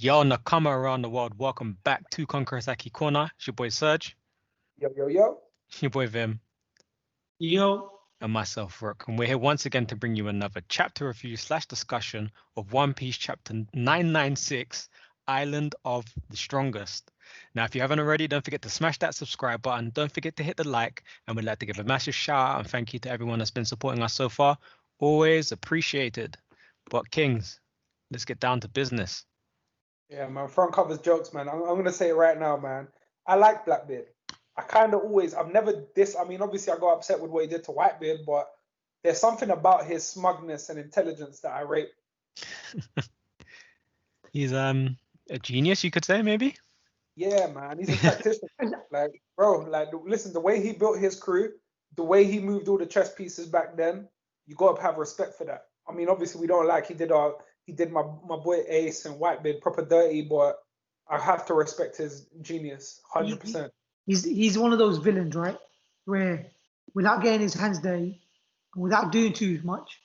Yo, Nakama around the world. Welcome back to Conqueror's Haki Corner. It's your boy Serge, Yo, yo, yo. your boy Vim, Yo, and myself, Rook. And we're here once again to bring you another chapter review / discussion of One Piece chapter 996, Island of the Strongest. Now, if you haven't already, don't forget to smash that subscribe button. Don't forget to hit the like. And we'd like to give a massive shout out and thank you to everyone that's been supporting us so far. Always appreciated. But Kings, let's get down to business. Yeah, man. Front covers jokes, man. I'm going to say it right now, man. I like Blackbeard. I've never I mean, obviously I got upset with what he did to Whitebeard, but there's something about his smugness and intelligence that I rate. He's a genius, you could say, maybe. Yeah, man. He's a tactician. Like, bro, like, listen, the way he built his crew, the way he moved all the chess pieces back then, you got to have respect for that. I mean, obviously we don't like he did my boy Ace and Whitebeard proper dirty, but I have to respect his genius, 100%. he's one of those villains, right? Where without getting his hands dirty, and without doing too much,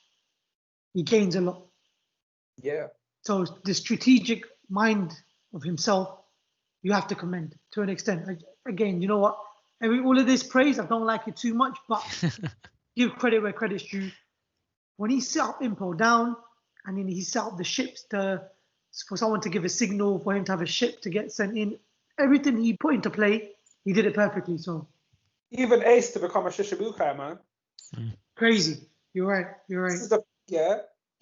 he gains a lot. Yeah. So the strategic mind of himself, you have to commend to an extent. Again, you know what? All of this praise, I don't like it too much, but give credit where credit's due. When he set up Impo down, and then he set up the ships for someone to give a signal for him to have a ship to get sent in, everything he put into play, he did it perfectly. So even Ace to become a Shishibukai, man. Crazy. You're right.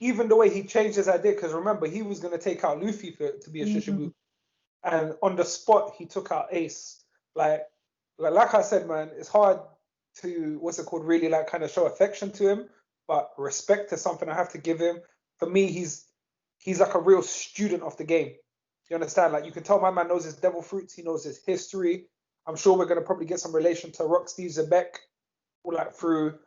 Even the way he changed his idea, because remember, he was going to take out Luffy to be a Shishibukai. And on the spot, he took out Ace. Like I said, man, it's hard to, really like kind of show affection to him, but respect is something I have to give him. For me, he's like a real student of the game. You understand? Like, you can tell my man knows his devil fruits. He knows his history. I'm sure we're going to probably get some relation to Rock Steve Zebek, like through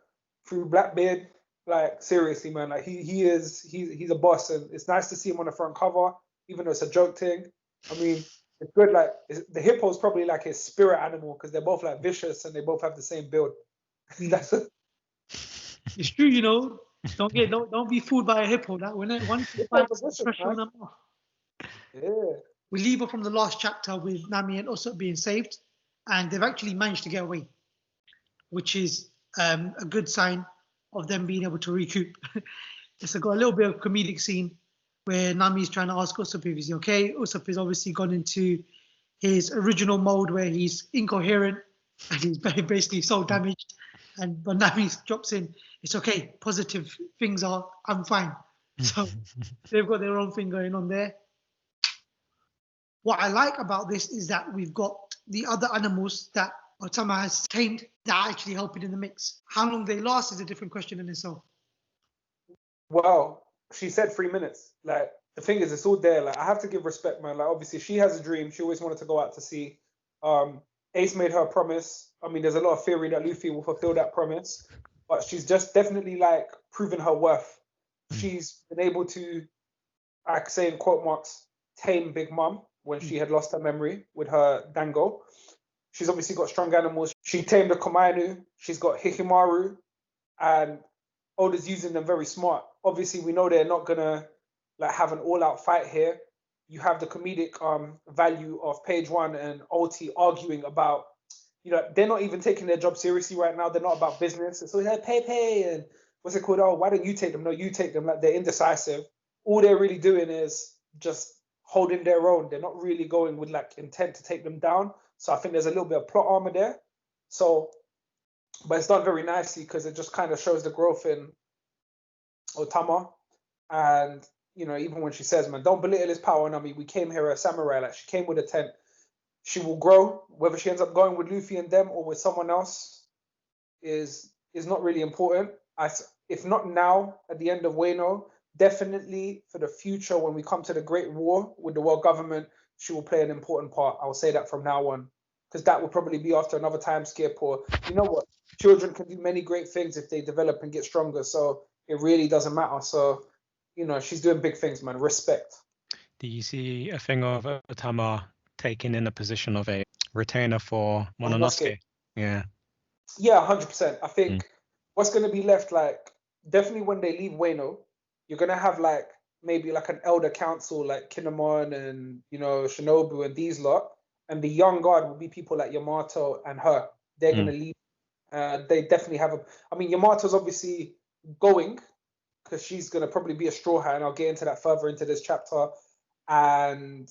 Blackbeard. Like, seriously, man, like he's a boss, and it's nice to see him on the front cover, even though it's a joke thing. I mean, it's good. Like, the hippo's probably like his spirit animal, because they're both like vicious and they both have the same build. That's it. It's true, you know. Don't be fooled by a hippo. That when one pressure on them. Yeah. We leave her from the last chapter with Nami and Usopp being saved, and they've actually managed to get away, which is a good sign of them being able to recoup. It's got a little bit of comedic scene where Nami's trying to ask Usopp if he's okay. Usopp has obviously gone into his original mode where he's incoherent and he's basically so damaged. But Nami drops in, it's okay, positive things I'm fine. So they've got their own thing going on there. What I like about this is that we've got the other animals that Otama has tamed that are actually helping in the mix. How long they last is a different question in itself. Well, she said 3 minutes. Like, the thing is, it's all there. Like, I have to give respect, man. Like, obviously, she has a dream. She always wanted to go out to sea. Ace made her a promise. I mean, there's a lot of theory that Luffy will fulfill that promise, but she's just definitely like proven her worth. She's been able to, I say in quote marks, tame Big Mom when she had lost her memory with her dango. She's obviously got strong animals. She tamed the Komainu. She's got Hikimaru, and Oda's using them very smart. Obviously, we know they're not gonna like have an all-out fight here. You have the comedic value of Page One and Ulti arguing about, they're not even taking their job seriously right now. They're not about business. So it's like, pay, and what's it called? Oh, why don't you take them? No, you take them. Like, they're indecisive. All they're really doing is just holding their own. They're not really going with like intent to take them down. So I think there's a little bit of plot armor there. So, but it's done very nicely because it just kind of shows the growth in Otama. And, even when she says, man, don't belittle his power. And I mean, we came here a samurai. Like, she came with a tent. She will grow. Whether she ends up going with Luffy and them or with someone else is not really important. If not now, at the end of Wano, definitely for the future when we come to the Great War with the world government, she will play an important part. I will say that from now on, because that will probably be after another time skip, or you know what? Children can do many great things if they develop and get stronger. So it really doesn't matter. So, she's doing big things, man. Respect. Do you see a thing of Otama taking in a position of a retainer for Mononosuke? Yeah. Yeah, 100%. I think what's going to be left, like, definitely when they leave Wano, you're going to have like maybe like an elder council like Kinemon and Shinobu and these lot, and the young guard will be people like Yamato and her. They're gonna lead. They definitely have I mean, Yamato's obviously going because she's gonna probably be a Straw Hat, and I'll get into that further into this chapter. And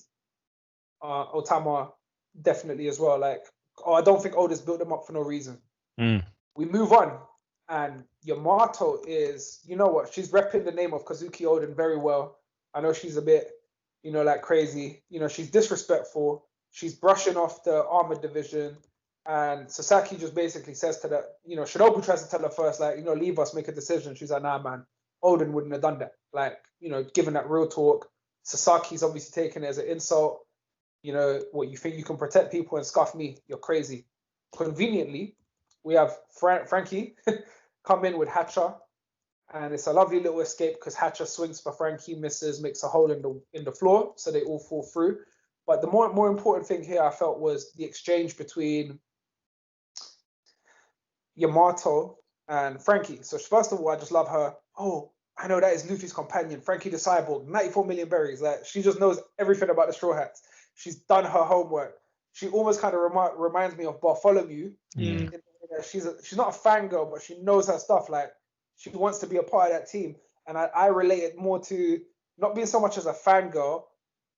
Otama definitely as well. Like, I don't think Oda's built them up for no reason. We move on, and Yamato is, you know what? She's repping the name of Kazuki Oden very well. I know she's a bit, like crazy. She's disrespectful. She's brushing off the armored division. And Sasaki just basically says to that, Shinobu tries to tell her first, like, leave us, make a decision. She's like, nah, man, Oden wouldn't have done that. Like, given that real talk, Sasaki's obviously taking it as an insult. What, you think you can protect people and scuff me? You're crazy. Conveniently, we have Frankie come in with Hatcher, and it's a lovely little escape because Hatcher swings for Frankie, misses, makes a hole in the floor, so they all fall through. But the more important thing here I felt was the exchange between Yamato and Frankie. So first of all, I just love her. Oh, I know that is Luffy's companion, Frankie the Cyborg, 94 million berries. Like, she just knows everything about the Straw Hats. She's done her homework. She almost kind of reminds me of Bartholomew. Yeah. She's not a fangirl, but she knows her stuff. Like, she wants to be a part of that team. And I relate it more to not being so much as a fangirl,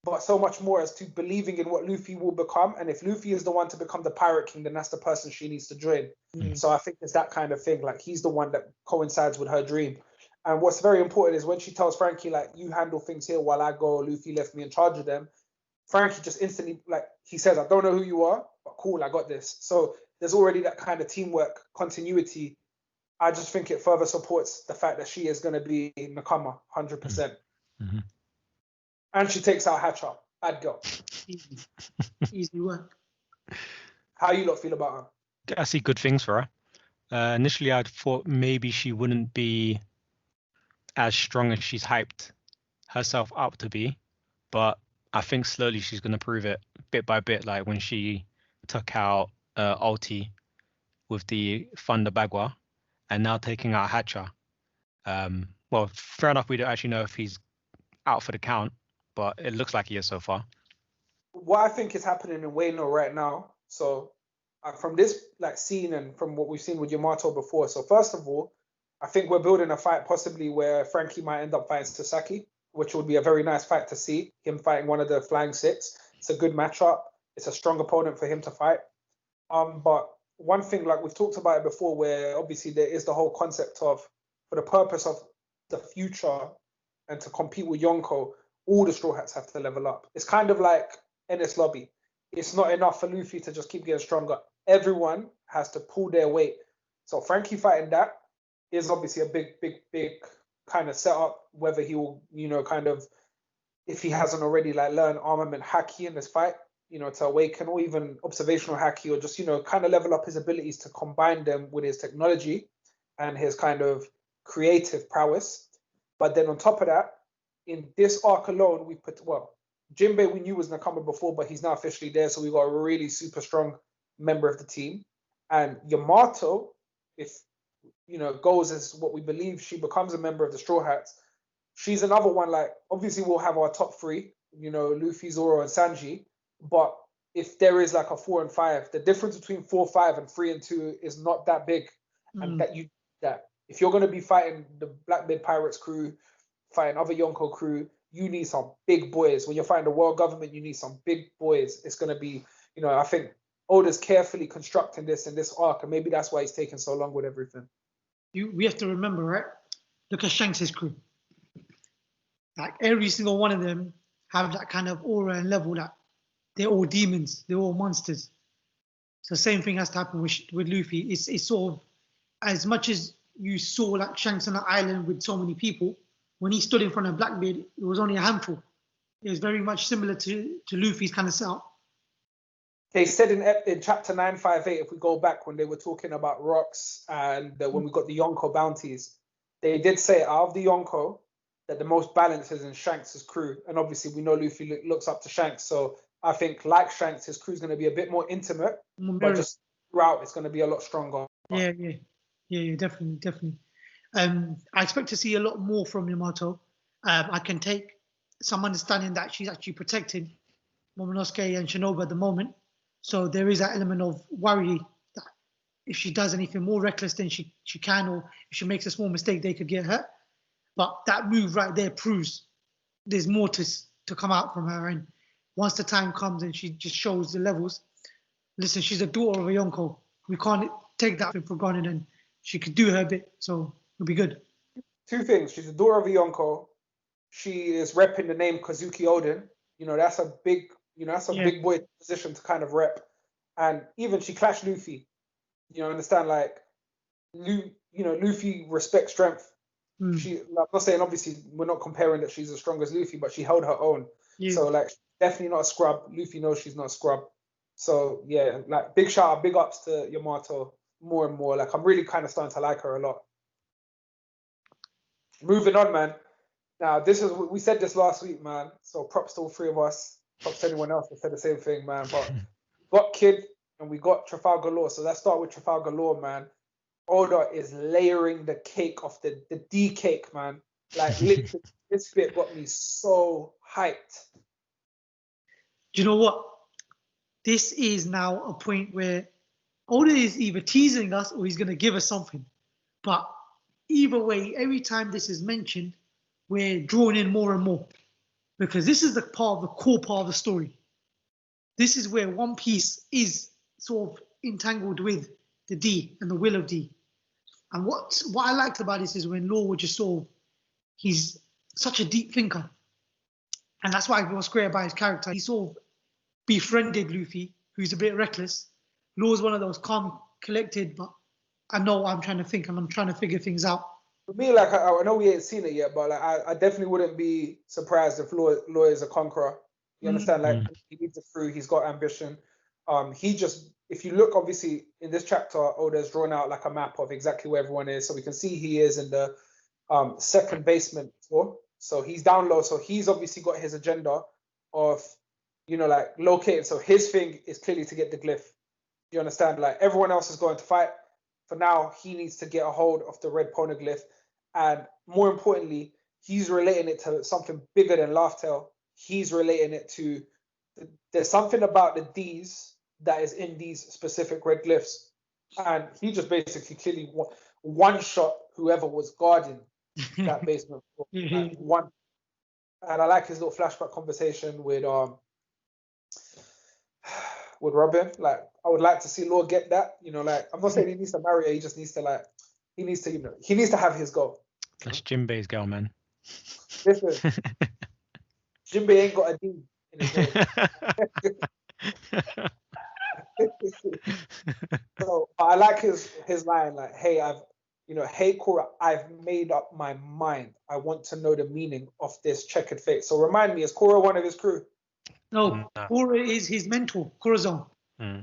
but so much more as to believing in what Luffy will become. And if Luffy is the one to become the Pirate King, then that's the person she needs to join. So I think it's that kind of thing. Like, he's the one that coincides with her dream. And what's very important is when she tells Frankie, like, you handle things here while I go, Luffy left me in charge of them. Frankie just instantly, like, he says, I don't know who you are, but cool, I got this. So there's already that kind of teamwork continuity. I just think it further supports the fact that she is going to be Nakama, 100%. And she takes out Hatcher. Bad girl. Easy work. How you lot feel about her? I see good things for her. Initially, I thought maybe she wouldn't be as strong as she's hyped herself up to be, but I think slowly she's going to prove it bit by bit, like when she took out Ulti with the Thunder Bagua and now taking out Hatcher. Well, fair enough, we don't actually know if he's out for the count, but it looks like he is so far. What I think is happening in Wano right now, so from this like scene and from what we've seen with Yamato before, so first of all, I think we're building a fight possibly where Frankie might end up fighting Sasaki, which would be a very nice fight to see, him fighting one of the Flying Six. It's a good matchup. It's a strong opponent for him to fight. But one thing, like we've talked about it before, where obviously there is the whole concept of, for the purpose of the future and to compete with Yonko, all the Straw Hats have to level up. It's kind of like NS Lobby. It's not enough for Luffy to just keep getting stronger. Everyone has to pull their weight. So Frankie fighting that is obviously a big kind of setup, whether he will, kind of, if he hasn't already like learned armament Haki in this fight, to awaken, or even observational Haki, or just, kind of level up his abilities to combine them with his technology and his kind of creative prowess. But then on top of that, in this arc alone, we put, Jinbei we knew was Nakama before, but he's now officially there, so we got a really super strong member of the team. And Yamato, if goes as what we believe, she becomes a member of the Straw Hats. She's another one, like, obviously we'll have our top three, Luffy, Zoro, and Sanji. But if there is like a 4 and 5, the difference between 4, 5, and 3 and 2 is not that big. And that if you're going to be fighting the Blackbeard Pirates crew, fighting other Yonko crew, you need some big boys. When you're fighting the world government, you need some big boys. It's going to be, I think Oda's carefully constructing this in this arc, and maybe that's why he's taking so long with everything. We have to remember, right? Look at Shanks' crew. Like, every single one of them have that kind of aura and level that they're all demons, they're all monsters. So same thing has to happen with Luffy. It's sort of, as much as you saw like Shanks on an island with so many people, when he stood in front of Blackbeard, it was only a handful. It was very much similar to Luffy's kind of setup. They said in chapter 958, if we go back when they were talking about rocks and when we got the Yonko bounties, they did say out of the Yonko that the most balance is in Shanks' crew. And obviously we know Luffy looks up to Shanks. So I think like Shanks, his crew is going to be a bit more intimate, but just throughout it's going to be a lot stronger. Yeah, definitely. I expect to see a lot more from Yamato. I can take some understanding that she's actually protecting Momonosuke and Shinobu at the moment. So there is that element of worry that if she does anything more reckless than she can, or if she makes a small mistake, they could get hurt. But that move right there proves there's more to come out from her. And once the time comes and she just shows the levels, listen, she's a daughter of a Yonko. We can't take that for granted, and she could do her bit, so it'll be good. Two things. She's the daughter of a Yonko. She is repping the name Kazuki Odin. That's a big, big boy position to kind of rep. And even she clashed Luffy. Understand, like, Luffy respects strength. I'm not saying, obviously, we're not comparing that she's as strong as Luffy, but she held her own. Yeah. So, like, definitely not a scrub. Luffy knows she's not a scrub. So, yeah, like, big shout out, big ups to Yamato more and more. Like, I'm really kind of starting to like her a lot. Moving on, man. Now, we said this last week, man. So, props to all three of us. Props to anyone else that said the same thing, man. But we got Kid and we got Trafalgar Law. So, let's start with Trafalgar Law, man. Oda is layering the cake off the D cake, man. Like, literally, this bit got me so hyped. Do you know what? This is now a point where Oda is either teasing us or he's going to give us something. But either way, every time this is mentioned, we're drawn in more and more. Because this is the core part of the story. This is where One Piece is sort of entangled with the D and the will of D. And what I liked about this is when Law was just he's such a deep thinker. And that's why I was great about his character. He sort of befriended Luffy, who's a bit reckless. Law's one of those calm, collected, but I know what I'm trying to think and I'm trying to figure things out. For me, like, I know we ain't seen it yet, but like, I definitely wouldn't be surprised if Law is a conqueror. You understand? Like, he needs it through. He's got ambition. If you look, obviously, in this chapter, Oda's drawn out like a map of exactly where everyone is. So we can see he is in the second basement floor. So he's down low. So he's obviously got his agenda of, like, locating. So his thing is clearly to get the glyph. You understand? Like, everyone else is going to fight. For now, he needs to get a hold of the red poneglyph. And more importantly, he's relating it to something bigger than Laugh-Tale. He's relating it to, there's something about the D's that is in these specific red glyphs. And he just basically clearly one-shot whoever was guarding that basement. Like, one. And I like his little flashback conversation with Robin. Like, I would like to see Law get that. Like, I'm not saying he needs to marry her. He just needs to, he needs to have his goal. That's Jinbei's girl, man. Listen, Jinbei ain't got a D in his name. So I like his line, like, hey, hey, Korra, I've made up my mind. I want to know the meaning of this checkered fate. So remind me, is Korra one of his crew? No, Korra is his mentor, Corazon.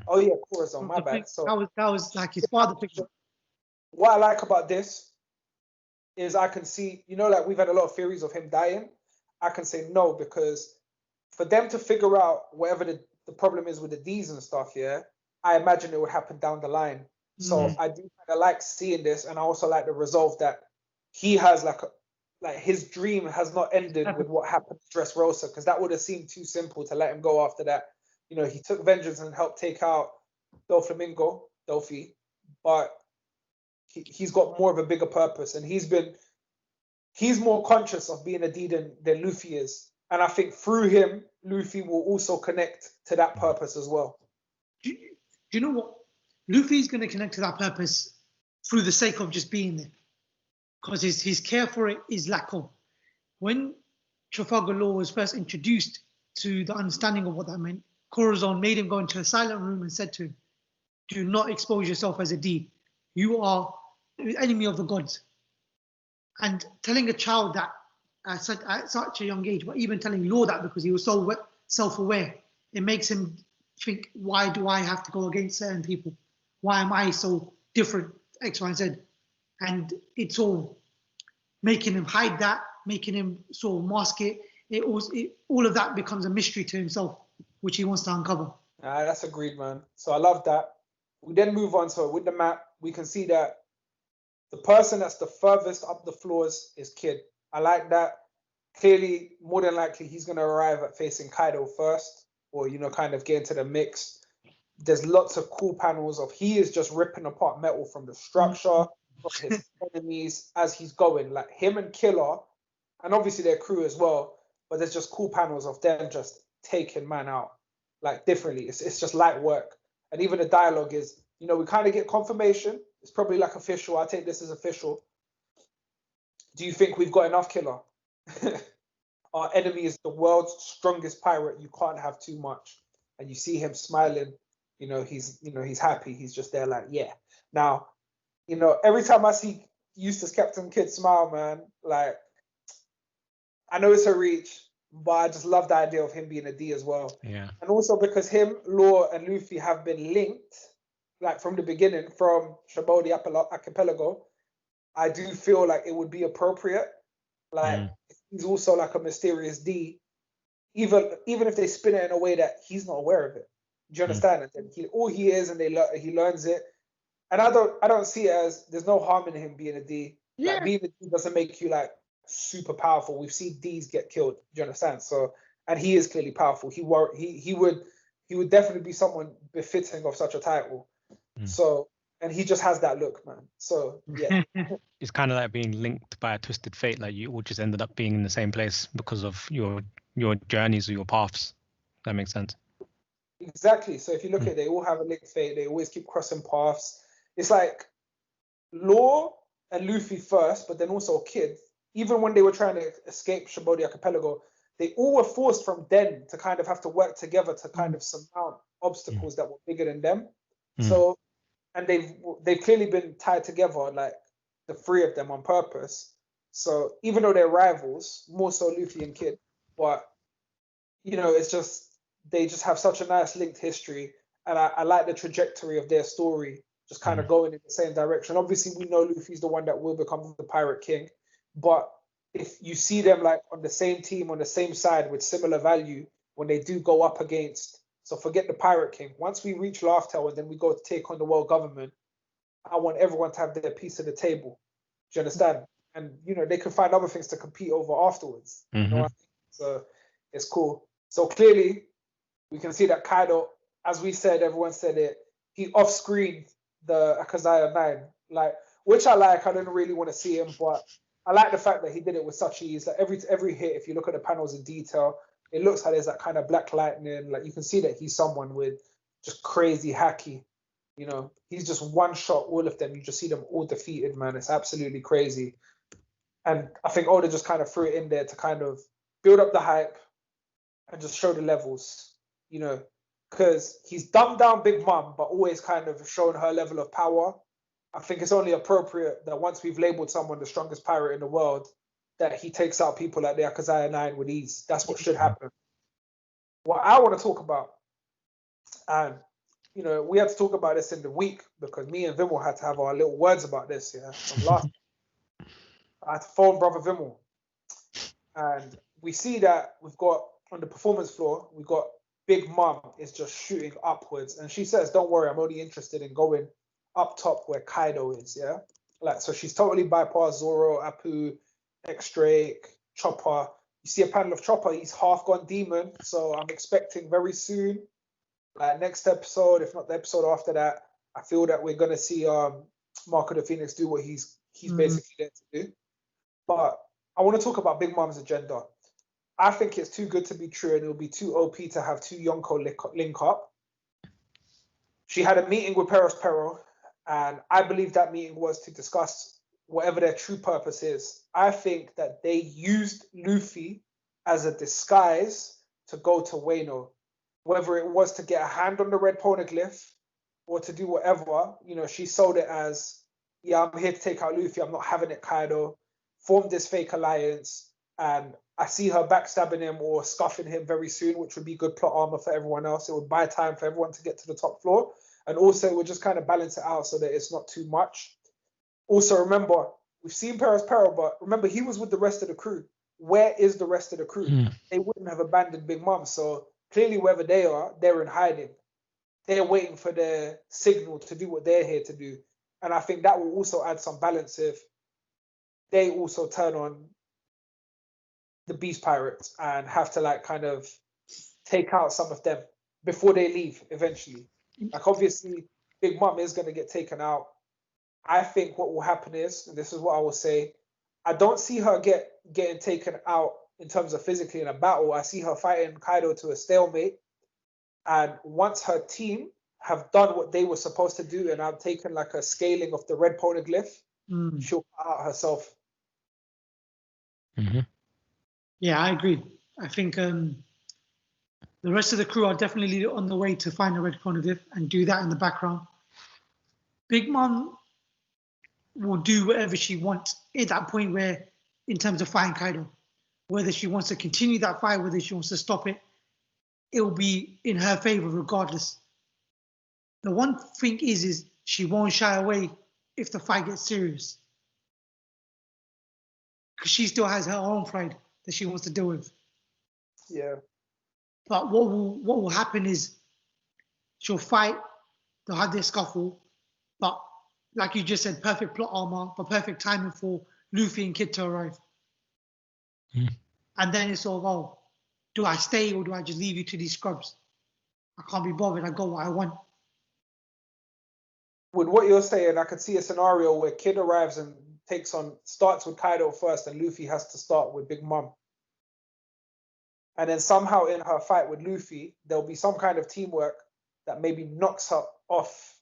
Oh yeah, Corazon, my bad. So that was like his father figure. What I like about this is I can see, like, we've had a lot of theories of him dying. I can say no, because for them to figure out whatever the problem is with the D's and stuff, yeah, I imagine it would happen down the line. So I do kind of like seeing this, and I also like the resolve that he has, like his dream has not ended with what happened to Dressrosa, because that would have seemed too simple to let him go after that. He took vengeance and helped take out Dolphy, but he's got more of a bigger purpose, and he's more conscious of being a D than Luffy is. And I think through him, Luffy will also connect to that purpose as well. Do you know what? Luffy's going to connect to that purpose through the sake of just being there. Because his care for it is lack of. When Trafalgar Law was first introduced to the understanding of what that meant, Corazon made him go into a silent room and said to him, do not expose yourself as a D. You are the enemy of the gods. And telling a child that at such a young age, but even telling Law that, because he was so self-aware, it makes him think, why do I have to go against certain people? Why am I so different, X, Y, and Z? And it's all making him hide that, making him sort of mask it. All of that becomes a mystery to himself, which he wants to uncover. That's agreed, man. So I love that. We then move on. So with the map, we can see that the person that's the furthest up the floors is Kid. I like that. clearly, more than likely, he's going to arrive at facing Kaido first, or, kind of get into the mix. There's lots of cool panels of he is just ripping apart metal from the structure, from his enemies as he's going. Like him and Killer, and obviously their crew as well, but there's just cool panels of them just taking man out, like differently. It's just light work. And even the dialogue is, we kind of get confirmation. It's probably like official. I take this as official. Do you think we've got enough, Killer? Our enemy is the world's strongest pirate. You can't have too much. And you see him smiling. He's happy. He's just there like, yeah. Now, every time I see Eustace Captain Kidd smile, man, like, I know it's a reach, but I just love the idea of him being a D as well. Yeah. And also because him, Law, and Luffy have been linked, like from the beginning, from Shabodi Archipelago, I do feel like it would be appropriate. Like, he's also like a mysterious D, even if they spin it in a way that he's not aware of it. Do you understand? And all he is, and he learns it. And I don't see it as there's no harm in him being a D. Yeah. Like being a D doesn't make you like super powerful. We've seen D's get killed. Do you understand? So, and he is clearly powerful. He would definitely be someone befitting of such a title. So, and he just has that look, man. So yeah. It's kind of like being linked by a twisted fate. Like you all just ended up being in the same place because of your journeys or your paths. That makes sense. Exactly. So if you look at it, they all have a linked fate. They always keep crossing paths. It's like Law and Luffy first, but then also Kid. Even when they were trying to escape Shabodi Archipelago, they all were forced from Den to kind of have to work together to kind of surmount obstacles that were bigger than them. So, and they've clearly been tied together, like the three of them on purpose. So even though they're rivals, more so Luffy and Kid, but it's just they just have such a nice linked history, and I like the trajectory of their story, just kind of going in the same direction. Obviously, we know Luffy's the one that will become the Pirate King, but if you see them like on the same team, on the same side with similar value, when they do go up against, so forget the Pirate King. Once we reach Laugh Tower and then we go to take on the world government, I want everyone to have their piece of the table. Do you understand? And they can find other things to compete over afterwards. You know what I mean? So it's cool. So clearly, we can see that Kaido, as we said, everyone said it, he off-screened the Akazaya 9, like, which I like. I didn't really want to see him, but I like the fact that he did it with such ease. Like every hit, if you look at the panels in detail, it looks like there's that kind of black lightning. Like you can see that he's someone with just crazy haki. He's just one shot all of them. You just see them all defeated, man. It's absolutely crazy. And I think Oda just kind of threw it in there to kind of build up the hype and just show the levels, because he's dumbed down Big Mom, but always kind of shown her level of power. I think it's only appropriate that once we've labeled someone the strongest pirate in the world, that he takes out people like the Akazaya 9 with ease. That's what should happen. What I want to talk about, and we had to talk about this in the week because me and Vimmel had to have our little words about this. Yeah, from last. I had to phone brother Vimmel, and we see that we've got on the performance floor, we've got Big Mom is just shooting upwards, and she says, "Don't worry, I'm only interested in going up top where Kaido is." Yeah, like so she's totally bypassed Zoro, Apu, X-Drake, Chopper. You see a panel of Chopper, he's half gone demon, so I'm expecting very soon, like next episode, if not the episode after that, I feel that we're gonna see Marco the Phoenix do what he's basically there to do. But I want to talk about Big Mom's agenda. I think it's too good to be true, and it'll be too OP to have two Yonko link up. She had a meeting with Perospero, and I believe that meeting was to discuss whatever their true purpose is. I think that they used Luffy as a disguise to go to Wano, whether it was to get a hand on the red poneglyph or to do whatever. She sold it as, yeah, I'm here to take out Luffy. I'm not having it, Kaido. Formed this fake alliance, and I see her backstabbing him or scuffing him very soon, which would be good plot armor for everyone else. It would buy time for everyone to get to the top floor, and also it would just kind of balance it out so that it's not too much. Also, remember, we've seen Perospero, but remember, he was with the rest of the crew. Where is the rest of the crew? They wouldn't have abandoned Big Mom, so clearly wherever they are, they're in hiding. They're waiting for their signal to do what they're here to do, and I think that will also add some balance if they also turn on the Beast Pirates and have to like kind of take out some of them before they leave eventually. Like obviously, Big Mom is going to get taken out. I think what will happen is, and this is what I will say, I don't see her getting taken out in terms of physically in a battle. I see her fighting Kaido to a stalemate. And once her team have done what they were supposed to do and have taken like a scaling of the red poneglyph, she'll cut out herself. Mm-hmm. Yeah, I agree. I think the rest of the crew are definitely on the way to find a red poneglyph and do that in the background. Big Mom will do whatever she wants at that point where, in terms of fighting Kaido, whether she wants to continue that fight, whether she wants to stop it, it will be in her favor regardless. The one thing is she won't shy away if the fight gets serious, because she still has her own pride that she wants to deal with. Yeah. But what will happen is she'll fight, they'll have their scuffle, but like you just said, perfect plot armor, but perfect timing for Luffy and Kid to arrive. And then it's sort of, oh, do I stay or do I just leave you to these scrubs? I can't be bothered. I got what I want. With what you're saying, I could see a scenario where Kid arrives and starts with Kaido first, and Luffy has to start with Big Mom. And then somehow in her fight with Luffy, there'll be some kind of teamwork that maybe knocks her off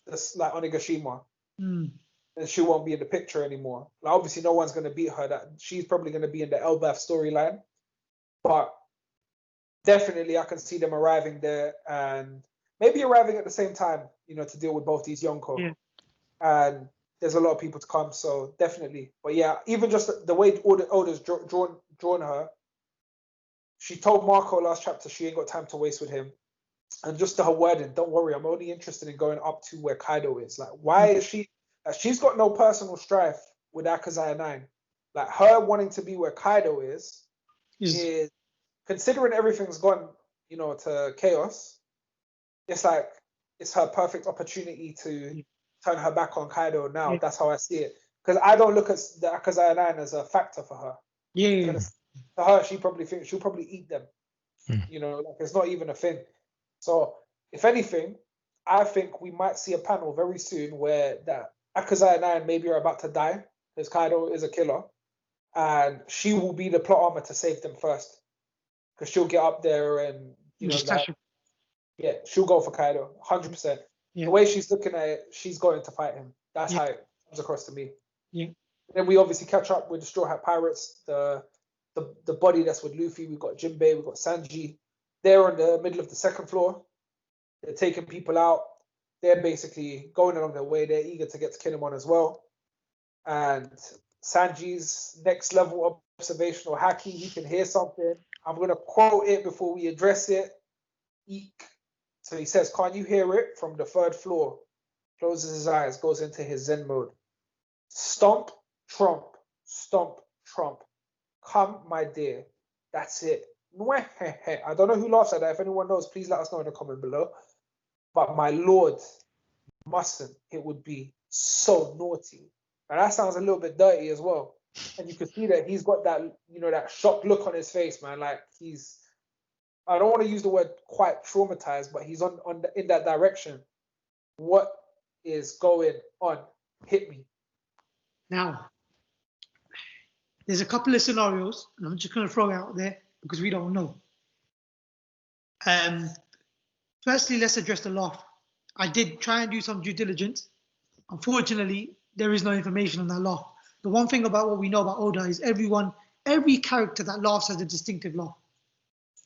this, like Onigashima. And she won't be in the picture anymore. Like, obviously, no one's going to beat her. That she's probably going to be in the Elbaf storyline. But definitely, I can see them arriving there and maybe arriving at the same time, to deal with both these Yonko. Yeah. And there's a lot of people to come, so definitely. But yeah, even just the way Oda's drawn her, she told Marco last chapter she ain't got time to waste with him. And just to her wording, don't worry, I'm only interested in going up to where Kaido is. Like, why is she? She's got no personal strife with Akazaya 9. Like, her wanting to be where Kaido is considering everything's gone, to chaos. It's like it's her perfect opportunity to turn her back on Kaido now. Yeah. That's how I see it. Because I don't look at the Akazaya 9 as a factor for her. Yeah. To her, she probably thinks she'll probably eat them. Like it's not even a thing. So, if anything, I think we might see a panel very soon where that Akazaya 9 maybe are about to die, because Kaido is a killer, and she will be the plot armor to save them first. Because she'll get up there and, she'll go for Kaido, 100%. Yeah. The way she's looking at it, she's going to fight him. That's how it comes across to me. Yeah. And then we obviously catch up with the Straw Hat Pirates, the body that's with Luffy. We've got Jinbei, we've got Sanji. They're in the middle of the second floor. They're taking people out. They're basically going along their way. They're eager to get to Kinemon as well. And Sanji's next level observational haki, he can hear something. I'm going to quote it before we address it. Eek. So he says, "Can't you hear it from the third floor?" Closes his eyes, goes into his Zen mode. Stomp, trump, stomp, trump. Come, my dear. That's it. I don't know who laughs at that. If anyone knows, please let us know in the comment below. But my lord, mustn't. It would be so naughty. And that sounds a little bit dirty as well. And you can see that he's got that, that shocked look on his face, man. Like I don't want to use the word quite traumatized, but he's in that direction. What is going on? Hit me. Now, there's a couple of scenarios, and I'm just going to throw it out there because we don't know. Firstly, let's address the laugh. I did try and do some due diligence. Unfortunately, there is no information on that laugh. The one thing about what we know about Oda is every character that laughs has a distinctive laugh.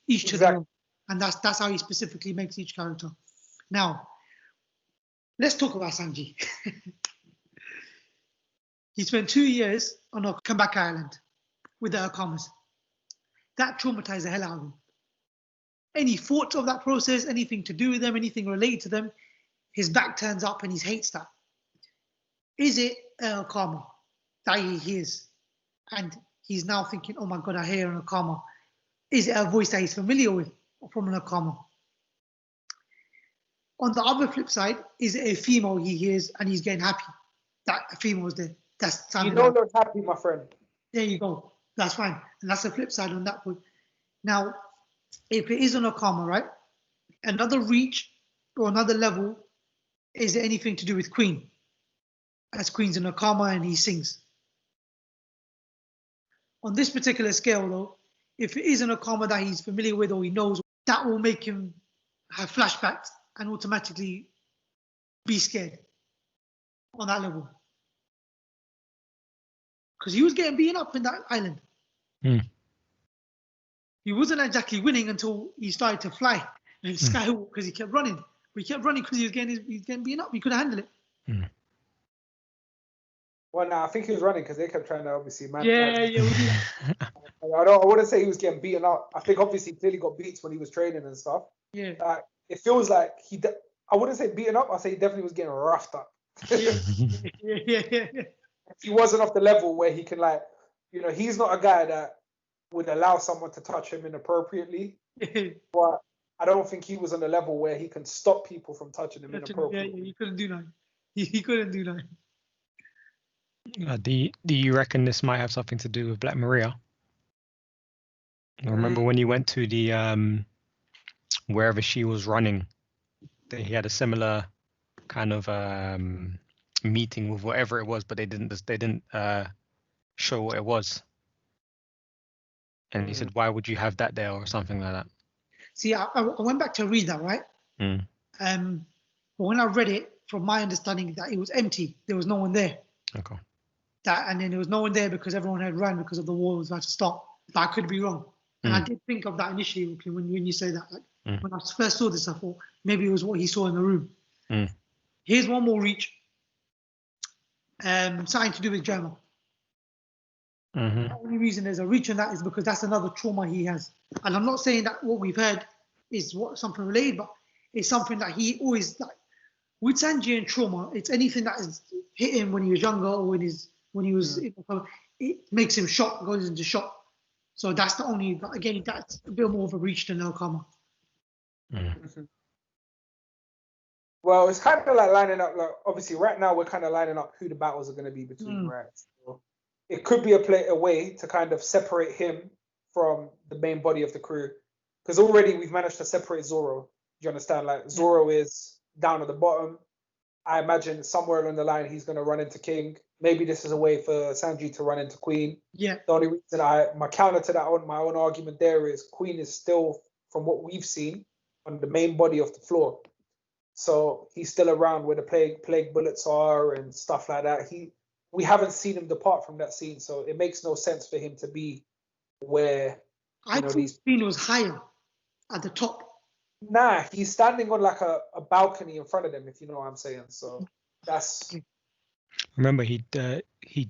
Each to their own. And that's how he specifically makes each character. Now, let's talk about Sanji. He spent 2 years on a comeback island with the Akamas. That traumatized the hell out of him. Any thoughts of that process, anything to do with them, anything related to them, his back turns up and he hates that. Is it Akama that he hears? And he's now thinking, oh my God, I hear an Akama. Is it a voice that he's familiar with from an Akama? On the other flip side, is it a female he hears and he's getting happy that a female was there? That's you know they're happy, my friend. There you go. That's fine. And that's the flip side on that point. Now, if it is a Nakama, right? Another reach or another level, is it anything to do with Queen? As Queen's a Nakama and he sings. On this particular scale, though, if it is a Nakama that he's familiar with or he knows, that will make him have flashbacks and automatically be scared on that level. Because he was getting beaten up in that island. He wasn't exactly winning until he started to fly and skywalk because he kept running. But he kept running because he was getting beaten up. He couldn't handle it. Well, no, I think he was running because they kept trying to obviously man. Yeah. I wouldn't say he was getting beaten up. I think obviously he clearly got beats when he was training and stuff. Yeah. It feels like I wouldn't say beaten up. I say he definitely was getting roughed up. Yeah. He wasn't off the level where he can he's not a guy that would allow someone to touch him inappropriately. But I don't think he was on the level where he can stop people from touching him inappropriately. Yeah, he couldn't do that. He couldn't do that. Do you reckon this might have something to do with Black Maria? I remember when he went to the wherever she was running, he had a similar kind of meeting with whatever it was, but they didn't show what it was. And he said, "Why would you have that there?" or something like that. See, I went back to read that, right? But when I read it, from my understanding, that it was empty. There was no one there. Okay. And then there was no one there because everyone had run because of the war was about to start. But I could be wrong. And I did think of that initially when you say that. When I first saw this, I thought maybe it was what he saw in the room. Here's one more reach. Something to do with German. The only reason there's a reach on that is because that's another trauma he has. And I'm not saying that what we've heard is something related, but it's something that he always, with Sanji and trauma, it's anything that has hit him when he was younger or when he was, it makes him shock, goes into shock. So that's the only, but again, that's a bit more of a reach than Nakama. Well, it's kind of like lining up, obviously right now we're kind of lining up who the battles are going to be between, right? So it could be a way to kind of separate him from the main body of the crew. Because already we've managed to separate Zoro. Do you understand? Zoro is down at the bottom. I imagine somewhere along the line he's going to run into King. Maybe this is a way for Sanji to run into Queen. Yeah. The only reason my counter to that my own argument there is Queen is still, from what we've seen, on the main body of the floor. So he's still around where the plague bullets are and stuff like that. We haven't seen him depart from that scene, so it makes no sense for him to be where I thought Queen was higher at the top. Nah, he's standing on a balcony in front of them, if you know what I'm saying. So that's. Remember, he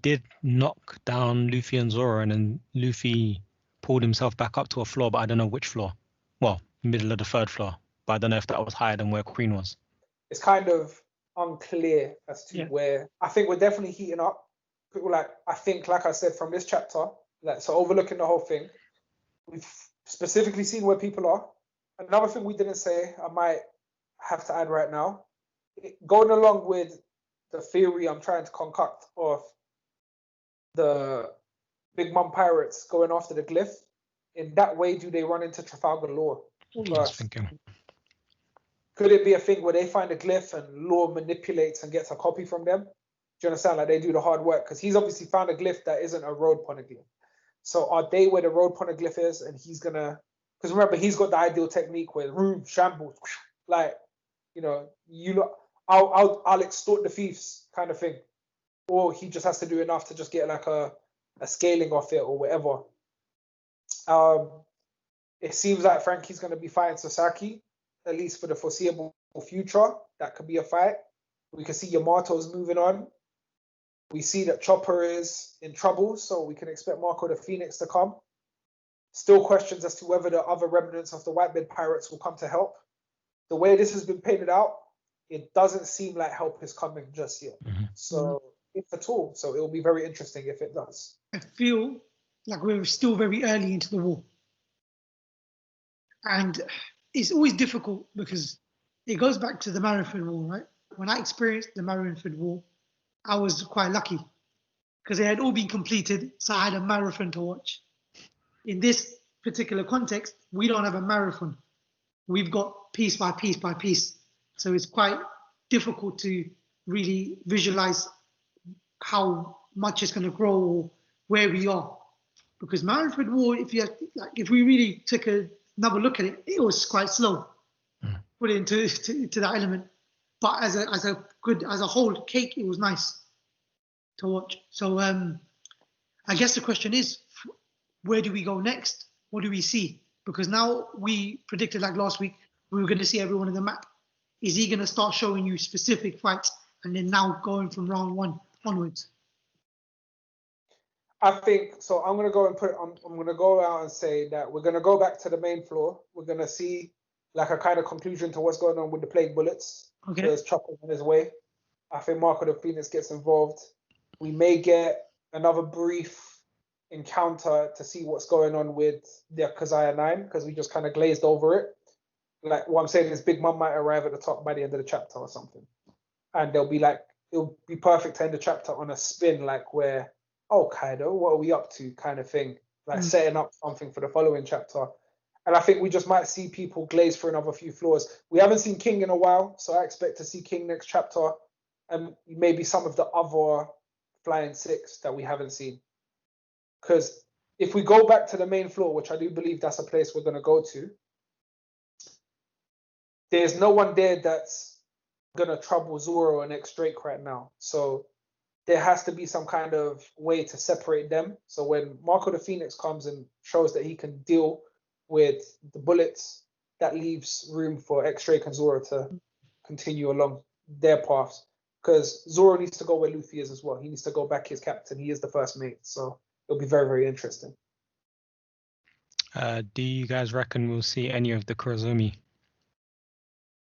did knock down Luffy and Zoro, and then Luffy pulled himself back up to a floor, but I don't know which floor. Well, middle of the third floor, but I don't know if that was higher than where Queen was. It's kind of unclear as to where. I think we're definitely heating up. I think, like I said, from this chapter, so overlooking the whole thing, we've specifically seen where people are. Another thing we didn't say, I might have to add right now, going along with the theory I'm trying to concoct of the Big Mom pirates going after the glyph, in that way do they run into Trafalgar Law first? Could it be a thing where they find a glyph and Law manipulates and gets a copy from them? Do you understand? They do the hard work, because he's obviously found a glyph that isn't a road poneglyph. So are they where the road poneglyph is, and he's gonna? Because remember, he's got the ideal technique where room shambles, I'll extort the thieves kind of thing, or he just has to do enough to just get a scaling off it or whatever. It seems like Frankie's going to be fighting Sasaki, at least for the foreseeable future. That could be a fight. We can see Yamato's moving on. We see that Chopper is in trouble, so we can expect Marco the Phoenix to come. Still questions as to whether the other remnants of the Whitebeard pirates will come to help. The way this has been painted out, it doesn't seem like help is coming just yet. So, if at all. So it will be very interesting if it does. I feel like we're still very early into the war. And it's always difficult because it goes back to the Marineford War, right? When I experienced the Marineford War, I was quite lucky because they had all been completed, so I had a marathon to watch. In this particular context, we don't have a marathon. We've got piece by piece by piece. So it's quite difficult to really visualize how much it's going to grow or where we are. Because Marathon War, if we really took another look at it, it was quite slow. Put it into that element. But as a whole cake, it was nice to watch. So I guess the question is, where do we go next? What do we see? Because now we predicted, like last week, we were going to see everyone in the map. Is he going to start showing you specific fights and then now going from round 1 onwards? I think so. I'm gonna go and I'm gonna go out and say that we're gonna go back to the main floor. We're gonna see like a kind of conclusion to what's going on with the plague bullets. Okay. There's Chopper's on his way. I think Marco the Phoenix gets involved. We may get another brief encounter to see what's going on with the Kazaya 9 because we just kind of glazed over it. Like what I'm saying is Big Mom might arrive at the top by the end of the chapter or something, and they'll be like, it'll be perfect to end the chapter on a spin like where, oh, Kaido, what are we up to kind of thing, like setting up something for the following chapter. And I think we just might see people glaze for another few floors. We haven't seen King in a while, so I expect to see King next chapter and maybe some of the other Flying Six that we haven't seen. Because if we go back to the main floor, which I do believe that's a place we're going to go to, there's no one there that's going to trouble Zoro and X Drake right now. So there has to be some kind of way to separate them. So when Marco the Phoenix comes and shows that he can deal with the bullets, that leaves room for X Drake and Zoro to continue along their paths. Because Zoro needs to go where Luffy is as well. He needs to go back his captain. He is the first mate. So it'll be very, very interesting. Do you guys reckon we'll see any of the Kurozumi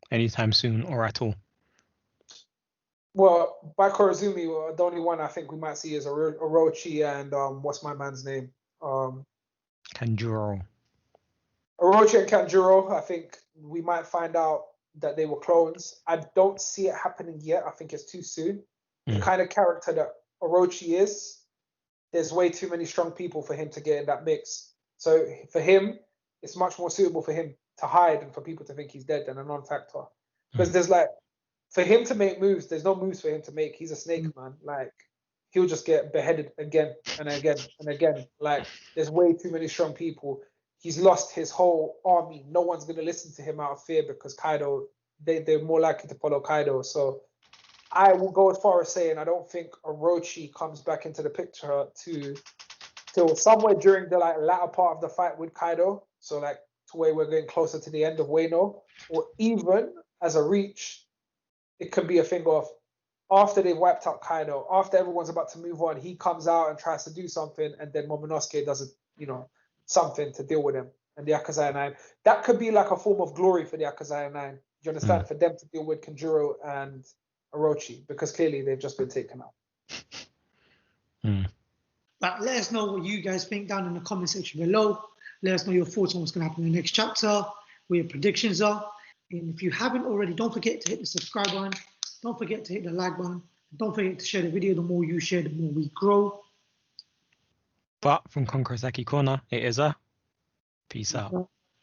anytime soon or at all? Well, by Kurozumi, the only one I think we might see is Orochi and what's my man's name? Kanjuro. Orochi and Kanjuro, I think we might find out that they were clones. I don't see it happening yet. I think it's too soon. The kind of character that Orochi is, there's way too many strong people for him to get in that mix. So for him, it's much more suitable for him to hide and for people to think he's dead than a non-factor. Because there's like, for him to make moves, there's no moves for him to make. He's a snake, man. Like, he'll just get beheaded again and again and again. Like, there's way too many strong people. He's lost his whole army. No one's going to listen to him out of fear because Kaido, they're more likely to follow Kaido. So I will go as far as saying I don't think Orochi comes back into the picture till somewhere during the like latter part of the fight with Kaido. So like to where we're getting closer to the end of Wano, or even as a reach, it could be a thing of after they've wiped out Kaido, after everyone's about to move on, he comes out and tries to do something, and then Momonosuke does something to deal with him and the Akazaya 9. That could be like a form of glory for the Akazaya 9. Do you understand? For them to deal with Kanjuro and Orochi, because clearly they've just been taken out. But let us know what you guys think down in the comment section below. Let us know your thoughts on what's going to happen in the next chapter, what your predictions are. And if you haven't already, don't forget to hit the subscribe button. Don't forget to hit the like button. Don't forget to share the video. The more you share, the more we grow. But from Konkurosaki Corner, it is a peace out.